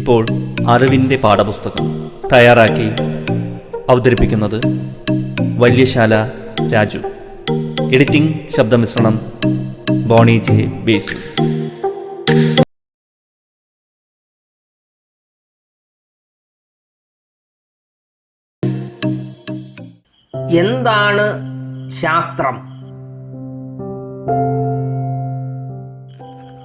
ഇപ്പോൾ അറിവിൻ്റെ പാഠപുസ്തകം തയ്യാറാക്കി അവതരിപ്പിക്കുന്നത് വല്യശാല രാജു. എഡിറ്റിംഗ് ശബ്ദമിശ്രണം ബോണി ജെ ബേസു. എന്താണ് ശാസ്ത്രം?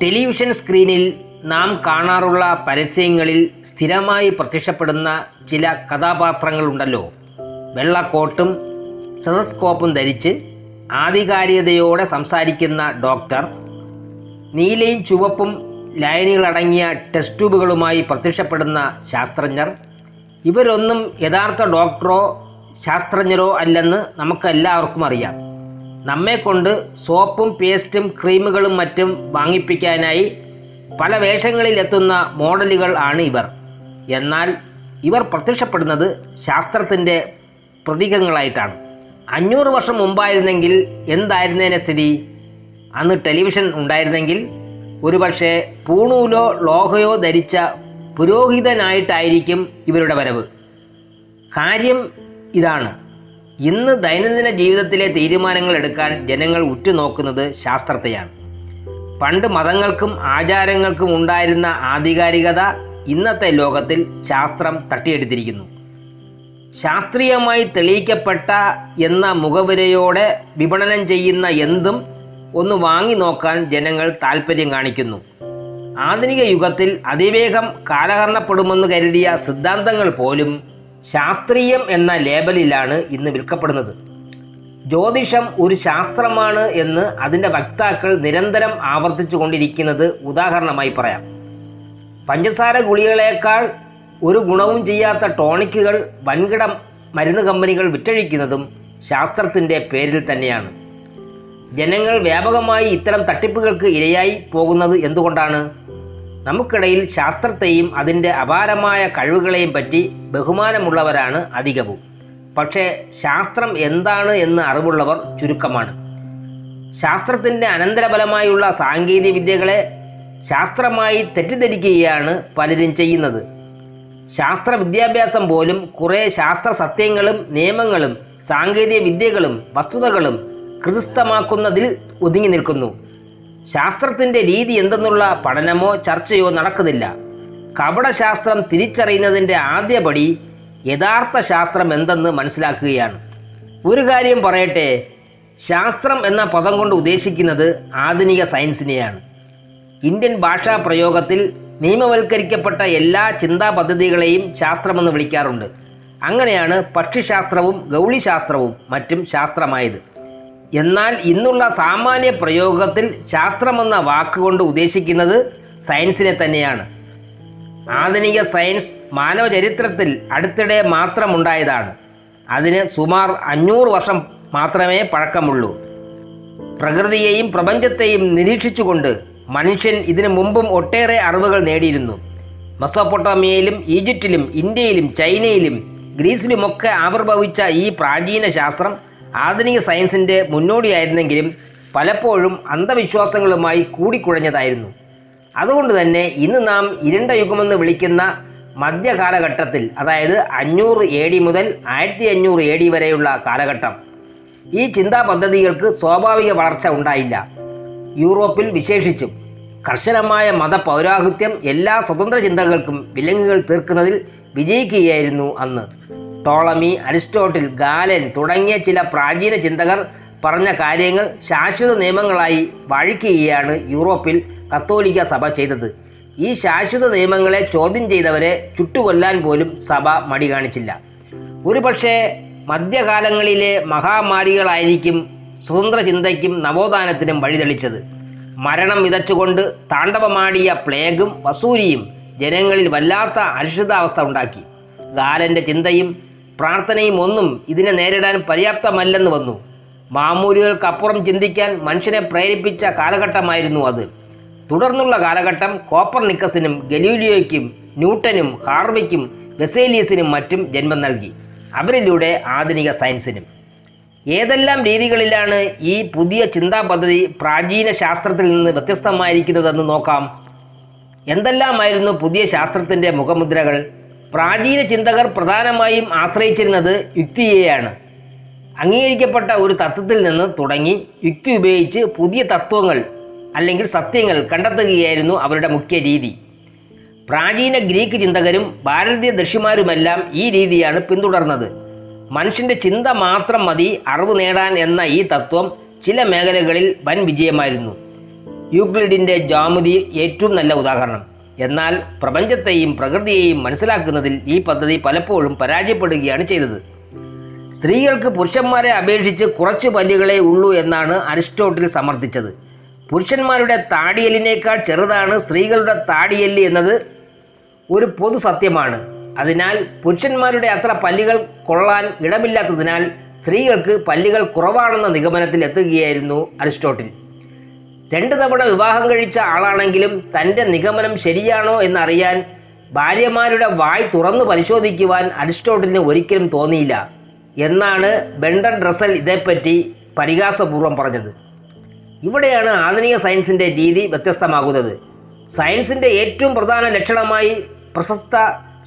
ടെലിവിഷൻ സ്ക്രീനിൽ നാം കാണാറുള്ള പരസ്യങ്ങളിൽ സ്ഥിരമായി പ്രത്യക്ഷപ്പെടുന്ന ചില കഥാപാത്രങ്ങളുണ്ടല്ലോ. വെള്ളക്കോട്ടും സ്റ്റെതസ്കോപ്പും ധരിച്ച് ആധികാരികതയോടെ സംസാരിക്കുന്ന ഡോക്ടർ, നീലയും ചുവപ്പും ലൈനുകളടങ്ങിയ ടെസ്റ്റ് ട്യൂബുകളുമായി പ്രത്യക്ഷപ്പെടുന്ന ശാസ്ത്രജ്ഞർ. ഇവരൊന്നും യഥാർത്ഥ ഡോക്ടറോ ശാസ്ത്രജ്ഞരോ അല്ലെന്ന് നമുക്കെല്ലാവർക്കും അറിയാം. നമ്മെക്കൊണ്ട് സോപ്പും പേസ്റ്റും ക്രീമുകളും മറ്റും വാങ്ങിപ്പിക്കാനായി പല വേഷങ്ങളിലെത്തുന്ന മോഡലുകൾ ആണ് ഇവർ. എന്നാൽ ഇവർ പ്രത്യക്ഷപ്പെടുന്നത് ശാസ്ത്രത്തിൻ്റെ പ്രതീകങ്ങളായിട്ടാണ്. 500 വർഷം മുമ്പായിരുന്നെങ്കിൽ എന്തായിരുന്നേനെ സ്ഥിതി? അന്ന് ടെലിവിഷൻ ഉണ്ടായിരുന്നെങ്കിൽ ഒരുപക്ഷെ പൂണൂലോ ലോഹയോ ധരിച്ച പുരോഹിതനായിട്ടായിരിക്കും ഇവരുടെ വരവ്. കാര്യം ഇതാണ്, ഇന്ന് ദൈനംദിന ജീവിതത്തിലെ തീരുമാനങ്ങൾ എടുക്കാൻ ജനങ്ങൾ ഉറ്റുനോക്കുന്നത് ശാസ്ത്രത്തെയാണ്. പണ്ട് മതങ്ങൾക്കും ആചാരങ്ങൾക്കും ഉണ്ടായിരുന്ന ആധികാരികത ഇന്നത്തെ ലോകത്തിൽ ശാസ്ത്രം തട്ടിയെടുത്തിരിക്കുന്നു. ശാസ്ത്രീയമായി തെളിയിക്കപ്പെട്ട എന്ന മുഖവുരയോടെ വിപണനം ചെയ്യുന്ന എന്തും ഒന്ന് വാങ്ങി നോക്കാൻ ജനങ്ങൾ താൽപ്പര്യം കാണിക്കുന്നു. ആധുനിക യുഗത്തിൽ അതിവേഗം കാലഹരണപ്പെടുമെന്ന് കരുതിയ സിദ്ധാന്തങ്ങൾ പോലും ശാസ്ത്രീയം എന്ന ലേബലിലാണ് ഇന്ന് വിൽക്കപ്പെടുന്നത്. ജ്യോതിഷം ഒരു ശാസ്ത്രമാണ് എന്ന് അതിൻ്റെ വക്താക്കൾ നിരന്തരം ആവർത്തിച്ചു കൊണ്ടിരിക്കുന്നത് ഉദാഹരണമായി പറയാം. പഞ്ചസാര ഗുളികളേക്കാൾ ഒരു ഗുണവും ചെയ്യാത്ത ടോണിക്കുകൾ വൻകിട മരുന്ന് കമ്പനികൾ വിറ്റഴിക്കുന്നതും ശാസ്ത്രത്തിൻ്റെ പേരിൽ തന്നെയാണ്. ജനങ്ങൾ വ്യാപകമായി ഇത്തരം തട്ടിപ്പുകൾക്ക് ഇരയായി പോകുന്നത് എന്തുകൊണ്ടാണ്? നമുക്കിടയിൽ ശാസ്ത്രത്തെയും അതിൻ്റെ അപാരമായ കഴിവുകളെയും പറ്റി ബഹുമാനമുള്ളവരാണ് അധികവും. പക്ഷേ ശാസ്ത്രം എന്താണ് എന്ന് അറിവുള്ളവർ ചുരുക്കമാണ്. ശാസ്ത്രത്തിൻ്റെ അനന്തരഫലമായുള്ള സാങ്കേതിക വിദ്യകളെ ശാസ്ത്രമായി തെറ്റിദ്ധരിക്കുകയാണ് പലരും ചെയ്യുന്നത്. ശാസ്ത്ര വിദ്യാഭ്യാസം പോലും കുറേ ശാസ്ത്ര സത്യങ്ങളും നിയമങ്ങളും സാങ്കേതിക വിദ്യകളും വസ്തുതകളും കൃതിസ്ഥമാക്കുന്നതിൽ ഒതുങ്ങി നിൽക്കുന്നു. ശാസ്ത്രത്തിൻ്റെ രീതി എന്തെന്നുള്ള പഠനമോ ചർച്ചയോ നടക്കുന്നില്ല. കപടശാസ്ത്രം തിരിച്ചറിയുന്നതിൻ്റെ ആദ്യപടി യഥാർത്ഥ ശാസ്ത്രം എന്തെന്ന് മനസ്സിലാക്കുകയാണ്. ഒരു കാര്യം പറയട്ടെ, ശാസ്ത്രം എന്ന പദം കൊണ്ട് ഉദ്ദേശിക്കുന്നത് ആധുനിക സയൻസിനെയാണ്. ഇന്ത്യൻ ഭാഷാ പ്രയോഗത്തിൽ നിയമവൽക്കരിക്കപ്പെട്ട എല്ലാ ചിന്താ പദ്ധതികളെയും ശാസ്ത്രമെന്ന് വിളിക്കാറുണ്ട്. അങ്ങനെയാണ് പക്ഷിശാസ്ത്രവും ഗൗളിശാസ്ത്രവും മറ്റും ശാസ്ത്രമായത്. എന്നാൽ ഇന്നുള്ള സാമാന്യ പ്രയോഗത്തിൽ ശാസ്ത്രമെന്ന വാക്കുകൊണ്ട് ഉദ്ദേശിക്കുന്നത് സയൻസിനെ തന്നെയാണ്. ആധുനിക സയൻസ് മാനവചരിത്രത്തിൽ അടുത്തിടെ മാത്രമുണ്ടായതാണ്. അതിന് സുമാർ 500 വർഷം മാത്രമേ പഴക്കമുള്ളൂ. പ്രകൃതിയെയും പ്രപഞ്ചത്തെയും നിരീക്ഷിച്ചുകൊണ്ട് മനുഷ്യൻ ഇതിനു മുമ്പും ഒട്ടേറെ അറിവുകൾ നേടിയിരുന്നു. മെസോപ്പൊട്ടാമിയയിലും ഈജിപ്തിലും ഇന്ത്യയിലും ചൈനയിലും ഗ്രീസിലുമൊക്കെ ആവിർഭവിച്ച ഈ പ്രാചീന ശാസ്ത്രം ആധുനിക സയൻസിൻ്റെ മുന്നോടിയായിരുന്നെങ്കിലും പലപ്പോഴും അന്ധവിശ്വാസങ്ങളുമായി കൂടിക്കുഴഞ്ഞതായിരുന്നു. അതുകൊണ്ട് തന്നെ ഇന്ന് നാം ഇരുണ്ട യുഗമെന്ന് വിളിക്കുന്ന മധ്യകാലഘട്ടത്തിൽ, അതായത് 500 AD മുതൽ 1500 AD വരെയുള്ള കാലഘട്ടം, ഈ ചിന്താ പദ്ധതികൾക്ക് സ്വാഭാവിക വളർച്ച ഉണ്ടായില്ല. യൂറോപ്പിൽ വിശേഷിച്ചും കർശനമായ മതപൗരാഹിത്യം എല്ലാ സ്വതന്ത്ര ചിന്തകൾക്കും വിലങ്ങുകൾ തീർക്കുന്നതിൽ വിജയിക്കുകയായിരുന്നു അന്ന്. ടോളമി, അരിസ്റ്റോട്ടിൽ, ഗാലൻ തുടങ്ങിയ ചില പ്രാചീന ചിന്തകർ പറഞ്ഞ കാര്യങ്ങൾ ശാശ്വത നിയമങ്ങളായി വാഴിക്കുകയാണ് യൂറോപ്പിൽ കത്തോലിക്ക സഭ ചെയ്തത്. ഈ ശാശ്വത നിയമങ്ങളെ ചോദ്യം ചെയ്തവരെ ചുട്ടുകൊല്ലാൻ പോലും സഭ മടി കാണിച്ചില്ല. ഒരുപക്ഷെ മധ്യകാലങ്ങളിലെ മഹാമാരികളായിരിക്കും സ്വതന്ത്ര ചിന്തയ്ക്കും നവോത്ഥാനത്തിനും വഴിതെളിച്ചത്. മരണം വിതച്ചുകൊണ്ട് താണ്ഡവമാടിയ പ്ലേഗും വസൂരിയും ജനങ്ങളിൽ വല്ലാത്ത അരിഷിതാവസ്ഥ ഉണ്ടാക്കി. ഗാലൻ്റെ ചിന്തയും പ്രാർത്ഥനയും ഒന്നും ഇതിനെ നേരിടാൻ പര്യാപ്തമല്ലെന്ന് വന്നു. മാമൂലികൾക്കപ്പുറം ചിന്തിക്കാൻ മനുഷ്യനെ പ്രേരിപ്പിച്ച കാലഘട്ടമായിരുന്നു അത്. തുടർന്നുള്ള കാലഘട്ടം കോപ്പർനിക്കസിനും ഗലീലിയോയ്ക്കും ന്യൂട്ടനും ഹാർവിക്കും വെസേലിയസിനും മറ്റും ജന്മം നൽകി. അവരിലൂടെ ആധുനിക സയൻസിനും. ഏതെല്ലാം രീതികളിലാണ് ഈ പുതിയ ചിന്താ പദ്ധതി പ്രാചീന ശാസ്ത്രത്തിൽ നിന്ന് വ്യത്യസ്തമായിരിക്കുന്നതെന്ന് നോക്കാം. എന്തെല്ലാമായിരുന്നു പുതിയ ശാസ്ത്രത്തിൻ്റെ മുഖമുദ്രകൾ? പ്രാചീന ചിന്തകർ പ്രധാനമായും ആശ്രയിച്ചിരുന്നത് യുക്തിയെയാണ്. അംഗീകരിക്കപ്പെട്ട ഒരു തത്വത്തിൽ നിന്ന് തുടങ്ങി യുക്തി ഉപയോഗിച്ച് പുതിയ തത്വങ്ങൾ അല്ലെങ്കിൽ സത്യങ്ങൾ കണ്ടെത്തുകയായിരുന്നു അവരുടെ മുഖ്യ രീതി. പ്രാചീന ഗ്രീക്ക് ചിന്തകരും ഭാരതീയ ദർശിമാരുമെല്ലാം ഈ രീതിയാണ് പിന്തുടർന്നത്. മനുഷ്യൻ്റെ ചിന്ത മാത്രം മതി അറിവ് നേടാൻ എന്ന ഈ തത്വം ചില മേഖലകളിൽ വൻ വിജയമായിരുന്നു. യൂക്ലിഡിൻ്റെ ജ്യാമിതി ഏറ്റവും നല്ല ഉദാഹരണം. എന്നാൽ പ്രപഞ്ചത്തെയും പ്രകൃതിയെയും മനസ്സിലാക്കുന്നതിൽ ഈ പദ്ധതി പലപ്പോഴും പരാജയപ്പെടുകയാണ് ചെയ്തത്. സ്ത്രീകൾക്ക് പുരുഷന്മാരെ അപേക്ഷിച്ച് കുറച്ച് പല്ലുകളേ ഉള്ളൂ എന്നാണ് അരിസ്റ്റോട്ടിൽ സമർത്ഥിച്ചത്. പുരുഷന്മാരുടെ താടിയലിനേക്കാൾ ചെറുതാണ് സ്ത്രീകളുടെ താടിയല് എന്നത് ഒരു പൊതു സത്യമാണ്. അതിനാൽ പുരുഷന്മാരുടെ അത്ര പല്ലുകൾ കൊള്ളാൻ ഇടമില്ലാത്തതിനാൽ സ്ത്രീകൾക്ക് പല്ലുകൾ കുറവാണെന്ന നിഗമനത്തിൽ എത്തുകയായിരുന്നു അരിസ്റ്റോട്ടിൽ. 2 തവണ വിവാഹം കഴിച്ച ആളാണെങ്കിലും തൻ്റെ നിഗമനം ശരിയാണോ എന്നറിയാൻ ഭാര്യമാരുടെ വായ് തുറന്നു പരിശോധിക്കുവാൻ അരിസ്റ്റോട്ടിലിന് ഒരിക്കലും തോന്നിയില്ല എന്നാണ് ബെർട്രാൻഡ് റസ്സൽ ഇതേപ്പറ്റി പരിഹാസപൂർവ്വം പറഞ്ഞത്. ഇവിടെയാണ് ആധുനിക സയൻസിൻ്റെ രീതി വ്യത്യസ്തമാകുന്നത്. സയൻസിൻ്റെ ഏറ്റവും പ്രധാന ലക്ഷണമായി പ്രശസ്ത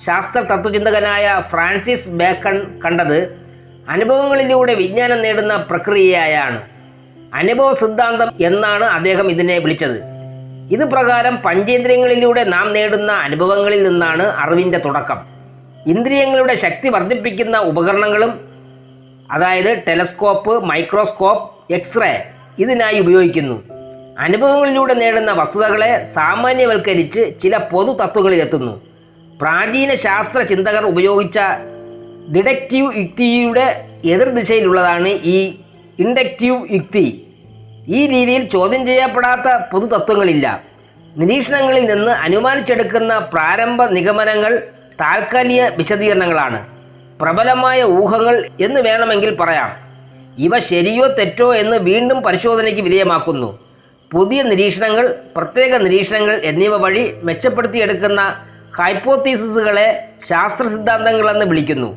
ശാസ്ത്ര തത്വചിന്തകനായ ഫ്രാൻസിസ് ബേക്കൺ കണ്ടത് അനുഭവങ്ങളിലൂടെ വിജ്ഞാനം നേടുന്ന പ്രക്രിയയായാണ്. അനുഭവ സിദ്ധാന്തം എന്നാണ് അദ്ദേഹം ഇതിനെ വിളിച്ചത്. ഇത് പ്രകാരം പഞ്ചേന്ദ്രിയങ്ങളിലൂടെ നാം നേടുന്ന അനുഭവങ്ങളിൽ നിന്നാണ് അറിവിൻ്റെ തുടക്കം. ഇന്ദ്രിയങ്ങളുടെ ശക്തി വർദ്ധിപ്പിക്കുന്ന ഉപകരണങ്ങളും, അതായത് ടെലസ്കോപ്പ്, മൈക്രോസ്കോപ്പ്, എക്സ്റേ ഇതിനായി ഉപയോഗിക്കുന്നു. അനുഭവങ്ങളിലൂടെ നേടുന്ന വസ്തുതകളെ സാമാന്യവൽക്കരിച്ച് ചില പൊതു തത്വങ്ങളിലെത്തുന്നു. പ്രാചീന ശാസ്ത്ര ചിന്തകർ ഉപയോഗിച്ച ഡിഡക്റ്റീവ് യുക്തിയുടെ എതിർദിശയിലുള്ളതാണ് ഈ ഇൻഡക്റ്റീവ് യുക്തി. ഈ രീതിയിൽ ചോദ്യം ചെയ്യപ്പെടാത്ത പൊതുതത്വങ്ങളില്ല. നിരീക്ഷണങ്ങളിൽ നിന്ന് അനുമാനിച്ചെടുക്കുന്ന പ്രാരംഭ നിഗമനങ്ങൾ താൽക്കാലിക വിശദീകരണങ്ങളാണ്, പ്രബലമായ ഊഹങ്ങൾ എന്ന് വേണമെങ്കിൽ പറയാം. ഇവ ശരിയോ തെറ്റോ എന്ന് വീണ്ടും പരിശോധനയ്ക്ക് വിധേയമാക്കുന്നു. പുതിയ നിരീക്ഷണങ്ങൾ, പ്രത്യേക നിരീക്ഷണങ്ങൾ എന്നിവ വഴി മെച്ചപ്പെടുത്തിയെടുക്കുന്ന ഹൈപ്പോത്തീസിസുകളെ ശാസ്ത്ര സിദ്ധാന്തങ്ങളെന്ന് വിളിക്കുന്നു.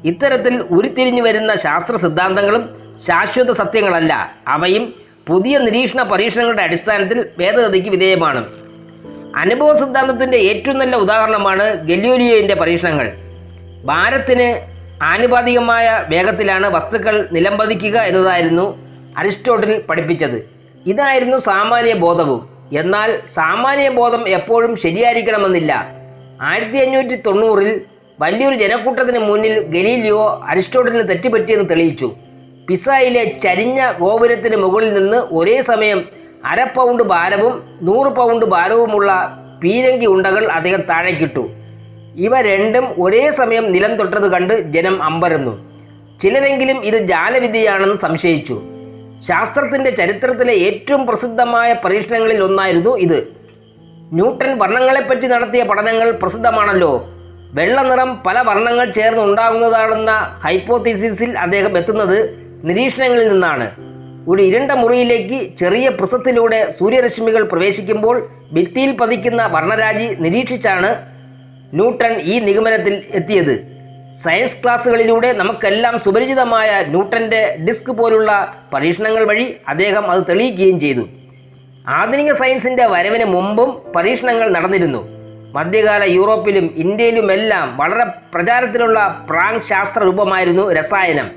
ഇത്തരത്തിൽ ഉരുത്തിരിഞ്ഞു വരുന്ന ശാസ്ത്ര സിദ്ധാന്തങ്ങളും ശാശ്വത സത്യങ്ങളല്ല. അവയും പുതിയ നിരീക്ഷണ പരീക്ഷണങ്ങളുടെ അടിസ്ഥാനത്തിൽ ഭേദഗതിക്ക് വിധേയമാണ്. അനുഭവ സിദ്ധാന്തത്തിൻ്റെ ഏറ്റവും നല്ല ഉദാഹരണമാണ് ഗലീലിയോയുടെ പരീക്ഷണങ്ങൾ. ഭാരത്തിന് ആനുപാതികമായ വേഗത്തിലാണ് വസ്തുക്കൾ നിലംപതിക്കുക എന്നതായിരുന്നു അരിസ്റ്റോട്ടിൽ പഠിപ്പിച്ചത്. ഇതായിരുന്നു സാമാന്യ ബോധവും. എന്നാൽ സാമാന്യ ബോധം എപ്പോഴും ശരിയായിരിക്കണമെന്നില്ല. 1590 വലിയൊരു ജനക്കൂട്ടത്തിന് മുന്നിൽ ഗലീലിയോ അരിസ്റ്റോട്ടിലിന് തെറ്റുപറ്റിയെന്ന് തെളിയിച്ചു. പിസായിലെ ചരിഞ്ഞ ഗോപുരത്തിന് മുകളിൽ നിന്ന് ഒരേ സമയം 1/2 പൗണ്ട് ഭാരവും 100 പൗണ്ട് ഭാരവുമുള്ള പീരങ്കി ഉണ്ടകൾ അദ്ദേഹം താഴേക്കിട്ടു. ഇവ രണ്ടും ഒരേ സമയം നിലം തൊട്ടത് കണ്ട് ജനം അമ്പരന്നു. ചിലരെങ്കിലും ഇത് ജാലവിദ്യയാണെന്ന് സംശയിച്ചു. ശാസ്ത്രത്തിൻ്റെ ചരിത്രത്തിലെ ഏറ്റവും പ്രസിദ്ധമായ പരീക്ഷണങ്ങളിൽ ഒന്നായിരുന്നു ഇത്. ന്യൂട്ടൺ വർണ്ണങ്ങളെപ്പറ്റി നടത്തിയ പഠനങ്ങൾ പ്രസിദ്ധമാണല്ലോ. വെള്ള നിറം പല വർണ്ണങ്ങൾ ചേർന്ന് ഉണ്ടാകുന്നതാണെന്ന ഹൈപ്പോത്തീസിസിൽ അദ്ദേഹം എത്തുന്നത് നിരീക്ഷണങ്ങളിൽ നിന്നാണ്. ഒരു ഇരുണ്ട മുറിയിലേക്ക് ചെറിയ പ്രിസത്തിലൂടെ സൂര്യരശ്മികൾ പ്രവേശിക്കുമ്പോൾ ഭിത്തിയിൽ പതിക്കുന്ന വർണ്ണരാജി നിരീക്ഷിച്ചാണ് ന്യൂട്ടൺ ഈ നിഗമനത്തിൽ എത്തിയത്. സയൻസ് ക്ലാസ്സുകളിലൂടെ നമുക്കെല്ലാം സുപരിചിതമായ ന്യൂട്ടൻ്റെ ഡിസ്ക് പോലുള്ള പരീക്ഷണങ്ങൾ വഴി അദ്ദേഹം അത് തെളിയിക്കുകയും ചെയ്തു. ആധുനിക സയൻസിൻ്റെ വരവിന് മുമ്പും പരീക്ഷണങ്ങൾ നടന്നിരുന്നു. മധ്യകാല യൂറോപ്പിലും ഇന്ത്യയിലുമെല്ലാം വളരെ പ്രചാരത്തിലുള്ള പ്രാങ് ശാസ്ത്ര രൂപമായിരുന്നു രസായനം.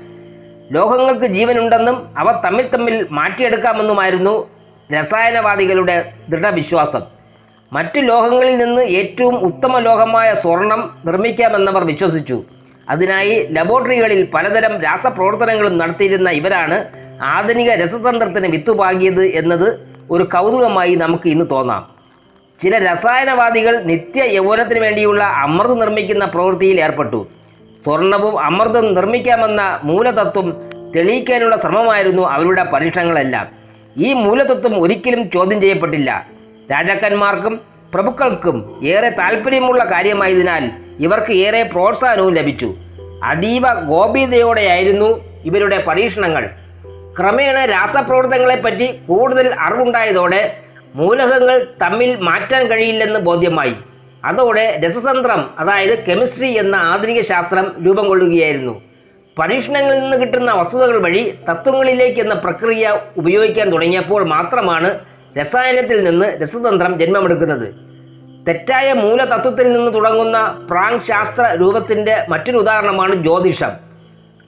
ലോഹങ്ങൾക്ക് ജീവനുണ്ടെന്നും അവ തമ്മിൽ മാറ്റിയെടുക്കാമെന്നുമായിരുന്നു രസായനവാദികളുടെ ദൃഢവിശ്വാസം. മറ്റു ലോഹങ്ങളിൽ നിന്ന് ഏറ്റവും ഉത്തമ ലോഹമായ സ്വർണം നിർമ്മിക്കാമെന്നവർ വിശ്വസിച്ചു. അതിനായി ലബോറട്ടറികളിൽ പലതരം രാസപ്രവർത്തനങ്ങളും നടത്തിയിരുന്ന ഇവരാണ് ആധുനിക രസതന്ത്രത്തിന് വിത്തുപാകിയത് എന്നത് ഒരു കൗതുകമായി നമുക്ക് ഇന്ന് തോന്നാം. ചില രസായനവാദികൾ നിത്യ യൗവനത്തിന് വേണ്ടിയുള്ള അമൃത് നിർമ്മിക്കുന്ന പ്രവൃത്തിയിൽ ഏർപ്പെട്ടു. സ്വർണവും അമൃതം നിർമ്മിക്കാമെന്ന മൂലതത്വം തെളിയിക്കാനുള്ള ശ്രമമായിരുന്നു അവരുടെ പരീക്ഷണങ്ങളെല്ലാം. ഈ മൂലതത്വം ഒരിക്കലും ചോദ്യം ചെയ്യപ്പെട്ടില്ല. രാജാക്കന്മാർക്കും പ്രഭുക്കൾക്കും ഏറെ താല്പര്യമുള്ള കാര്യമായതിനാൽ ഇവർക്ക് ഏറെ പ്രോത്സാഹനവും ലഭിച്ചു. അതീവ ഗോപ്യതയോടെയായിരുന്നു ഇവരുടെ പരീക്ഷണങ്ങൾ. ക്രമേണ രാസപ്രവർത്തനങ്ങളെപ്പറ്റി കൂടുതൽ അറിവുണ്ടായതോടെ മൂലകങ്ങൾ തമ്മിൽ മാറ്റാൻ കഴിയില്ലെന്ന് ബോധ്യമായി. അതോടെ രസതന്ത്രം, അതായത് കെമിസ്ട്രി എന്ന ആധുനിക ശാസ്ത്രം രൂപം കൊള്ളുകയായിരുന്നു. പരീക്ഷണങ്ങളിൽ നിന്ന് കിട്ടുന്ന വസ്തുതകൾ വഴി തത്വങ്ങളിലേക്ക് എന്ന പ്രക്രിയ ഉപയോഗിക്കാൻ തുടങ്ങിയപ്പോൾ മാത്രമാണ് രസായനത്തിൽ നിന്ന് രസതന്ത്രം ജന്മമെടുക്കുന്നത്. തെറ്റായ മൂലതത്വത്തിൽ നിന്ന് തുടങ്ങുന്ന പ്രാങ് ശാസ്ത്ര രൂപത്തിൻ്റെ മറ്റൊരു ഉദാഹരണമാണ് ജ്യോതിഷം.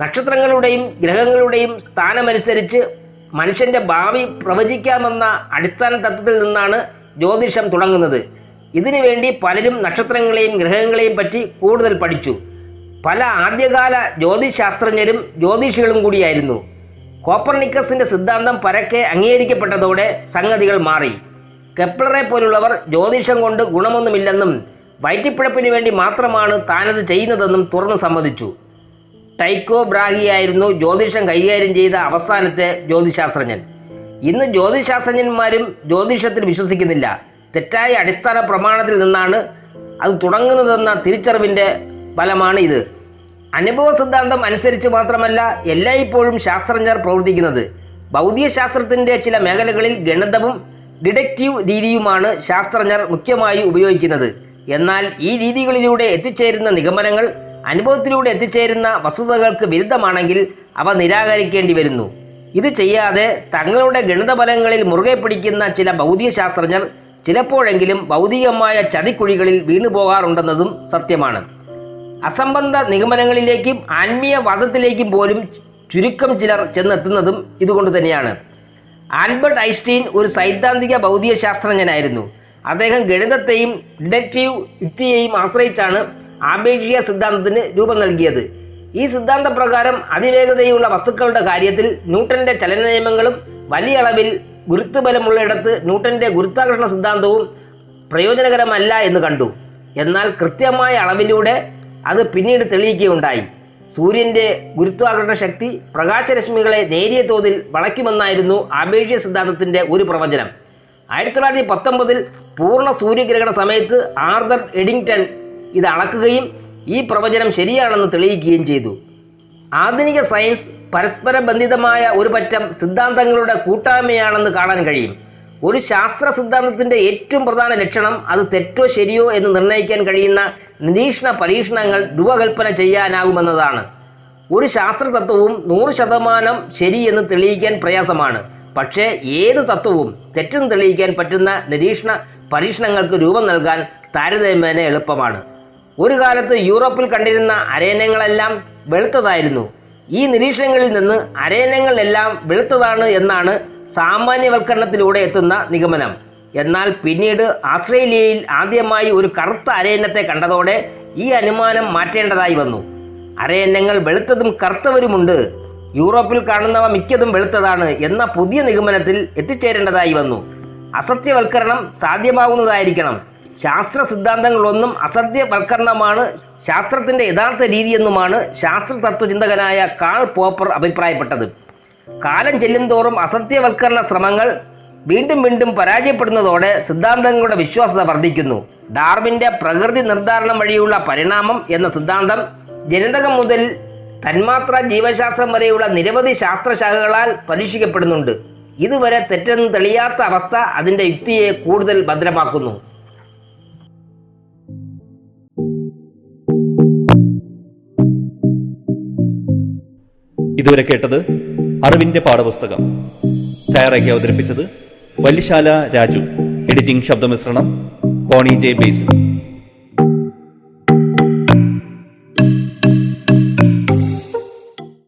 നക്ഷത്രങ്ങളുടെയും ഗ്രഹങ്ങളുടെയും സ്ഥാനമനുസരിച്ച് മനുഷ്യൻ്റെ ഭാവി പ്രവചിക്കാമെന്ന അടിസ്ഥാന തത്വത്തിൽ നിന്നാണ് ജ്യോതിഷം തുടങ്ങുന്നത്. ഇതിനുവേണ്ടി പലരും നക്ഷത്രങ്ങളെയും ഗ്രഹങ്ങളെയും പറ്റി കൂടുതൽ പഠിച്ചു. പല ആദ്യകാല ജ്യോതിശാസ്ത്രജ്ഞരും ജ്യോതിഷികളും കൂടിയായിരുന്നു. കോപ്പർനിക്കസിൻ്റെ സിദ്ധാന്തം പരക്കെ അംഗീകരിക്കപ്പെട്ടതോടെ സംഗതികൾ മാറി. കെപ്ലറെ പോലുള്ളവർ ജ്യോതിഷം കൊണ്ട് ഗുണമൊന്നുമില്ലെന്നും വയറ്റിപ്പിഴപ്പിന് വേണ്ടി മാത്രമാണ് താനത് ചെയ്യുന്നതെന്നും തുറന്നു സമ്മതിച്ചു. ടൈക്കോ ബ്രാഹിയായിരുന്നു ജ്യോതിഷം കൈകാര്യം ചെയ്ത അവസാനത്തെ ജ്യോതിശാസ്ത്രജ്ഞൻ. ഇന്ന് ജ്യോതിശാസ്ത്രജ്ഞന്മാരും ജ്യോതിഷത്തിൽ വിശ്വസിക്കുന്നില്ല. തെറ്റായ അടിസ്ഥാന പ്രമാണത്തിൽ നിന്നാണ് അത് തുടങ്ങുന്നതെന്ന തിരിച്ചറിവിൻ്റെ ഫലമാണ് ഇത്. അനുഭവ സിദ്ധാന്തം അനുസരിച്ച് മാത്രമല്ല എല്ലായ്പ്പോഴും ശാസ്ത്രജ്ഞർ പ്രവർത്തിക്കുന്നത്. ഭൗതികശാസ്ത്രത്തിൻ്റെ ചില മേഖലകളിൽ ഗണിതവും ഡിഡക്റ്റീവ് രീതിയുമാണ് ശാസ്ത്രജ്ഞർ മുഖ്യമായി ഉപയോഗിക്കുന്നത്. എന്നാൽ ഈ രീതികളിലൂടെ എത്തിച്ചേരുന്ന നിഗമനങ്ങൾ അനുഭവത്തിലൂടെ എത്തിച്ചേരുന്ന വസ്തുതകൾക്ക് വിരുദ്ധമാണെങ്കിൽ അവ നിരാകരിക്കേണ്ടി വരുന്നു. ഇത് ചെയ്യാതെ തങ്ങളുടെ ഗണിതഫലങ്ങളിൽ മുറുകെ പിടിക്കുന്ന ചില ഭൗതികശാസ്ത്രജ്ഞർ ചിലപ്പോഴെങ്കിലും ഭൗതികമായ ചതിക്കുഴികളിൽ വീണുപോകാറുണ്ടെന്നതും സത്യമാണ്. അസംബന്ധ നിഗമനങ്ങളിലേക്കും ആത്മീയവാദത്തിലേക്കും പോലും ചുരുക്കം ചിലർ ചെന്നെത്തുന്നതും ഇതുകൊണ്ട് തന്നെയാണ്. ആൽബർട്ട് ഐൻസ്റ്റീൻ ഒരു സൈദ്ധാന്തിക ഭൗതികശാസ്ത്രജ്ഞനായിരുന്നു. അദ്ദേഹം ഗണിതത്തെയും ഡിഡക്റ്റീവ് യുക്തിയെയും ആശ്രയിച്ചാണ് ആപേക്ഷിക സിദ്ധാന്തത്തിന് രൂപം നൽകിയത്. ഈ സിദ്ധാന്തപ്രകാരം അതിവേഗതയുള്ള വസ്തുക്കളുടെ കാര്യത്തിൽ ന്യൂട്ടന്റെ ചലന നിയമങ്ങളും വലിയ അളവിൽ ഗുരുത്വബലമുള്ളയിടത്ത് ന്യൂട്ടന്റെ ഗുരുത്വാകർഷണ സിദ്ധാന്തവും പ്രയോജനകരമല്ല എന്ന് കണ്ടു. എന്നാൽ കൃത്യമായ അളവിലൂടെ അത് പിന്നീട് തെളിയിക്കുകയുണ്ടായി. സൂര്യന്റെ ഗുരുത്വാകർഷണ ശക്തി പ്രകാശരശ്മികളെ നേരിയ തോതിൽ വളയ്ക്കുമെന്നായിരുന്നു ആപേക്ഷിക സിദ്ധാന്തത്തിന്റെ ഒരു പ്രവചനം. 1919 പൂർണ്ണ സൂര്യഗ്രഹണ സമയത്ത് ആർതർ എഡിങ്ടൺ ഇത് അളക്കുകയും ഈ പ്രവചനം ശരിയാണെന്ന് തെളിയിക്കുകയും ചെയ്തു. ആധുനിക സയൻസ് പരസ്പര ബന്ധിതമായ ഒരു പറ്റം സിദ്ധാന്തങ്ങളുടെ കൂട്ടായ്മയാണെന്ന് കാണാൻ കഴിയും. ഒരു ശാസ്ത്ര സിദ്ധാന്തത്തിൻ്റെ ഏറ്റവും പ്രധാന ലക്ഷണം അത് തെറ്റോ ശരിയോ എന്ന് നിർണ്ണയിക്കാൻ കഴിയുന്ന നിരീക്ഷണ പരീക്ഷണങ്ങൾ രൂപകൽപ്പന ചെയ്യാനാകുമെന്നതാണ്. ഒരു ശാസ്ത്ര തത്വവും 100% ശരി എന്ന് തെളിയിക്കാൻ പ്രയാസമാണ്. പക്ഷേ ഏത് തത്വവും തെറ്റെന്ന് തെളിയിക്കാൻ പറ്റുന്ന നിരീക്ഷണ പരീക്ഷണങ്ങൾക്ക് രൂപം നൽകാൻ താരതമ്യേന എളുപ്പമാണ്. ഒരു കാലത്ത് യൂറോപ്പിൽ കണ്ടിരുന്ന അരയന്നങ്ങളെല്ലാം വെളുത്തതായിരുന്നു. ഈ നിരീക്ഷണങ്ങളിൽ നിന്ന് അരയന്നങ്ങളെല്ലാം വെളുത്തതാണ് എന്നാണ് സാമാന്യവൽക്കരണത്തിലൂടെ എത്തുന്ന നിഗമനം. എന്നാൽ പിന്നീട് ആസ്ട്രേലിയയിൽ ആദ്യമായി ഒരു കറുത്ത അരയന്നത്തെ കണ്ടതോടെ ഈ അനുമാനം മാറ്റേണ്ടതായി വന്നു. അരയന്നങ്ങൾ വെളുത്തതും കറുത്തവരുമുണ്ട്, യൂറോപ്പിൽ കാണുന്നവ മിക്കതും വെളുത്തതാണ് എന്ന പുതിയ നിഗമനത്തിൽ എത്തിച്ചേരേണ്ടതായി വന്നു. അസത്യവൽക്കരണം സാധ്യമാകുന്നതായിരിക്കണം. ശാസ്ത്ര സിദ്ധാന്തങ്ങളൊന്നും അസത്യവൽക്കരണമാണ് ശാസ്ത്രത്തിൻ്റെ യഥാർത്ഥ രീതിയെന്നുമാണ് ശാസ്ത്ര തത്വചിന്തകനായ കാൾ പോപ്പർ അഭിപ്രായപ്പെട്ടത്. കാലം ചെല്ലുന്തോറും അസത്യവൽക്കരണ ശ്രമങ്ങൾ വീണ്ടും വീണ്ടും പരാജയപ്പെടുന്നതോടെ സിദ്ധാന്തങ്ങളുടെ വിശ്വാസ്യത വർദ്ധിക്കുന്നു. ഡാർവിൻ്റെ പ്രകൃതി നിർദ്ധാരണം വഴിയുള്ള പരിണാമം എന്ന സിദ്ധാന്തം ജനിതകം മുതൽ തന്മാത്ര ജീവശാസ്ത്രം വരെയുള്ള നിരവധി ശാസ്ത്രശാഖകളാൽ പരീക്ഷിക്കപ്പെടുന്നുണ്ട്. ഇതുവരെ തെറ്റെന്ന് തെളിയാത്ത അവസ്ഥ അതിൻ്റെ യുക്തിയെ കൂടുതൽ ഭദ്രമാക്കുന്നു. ഇതുവരെ കേട്ടത് അറിവിന്റെ പാഠപുസ്തകം. തയ്യാറാക്കി അവതരിപ്പിച്ചത് വല്യശാല രാജു. എഡിറ്റിംഗ് ശബ്ദമിശ്രണം ബോണി ജെ ബേസ്.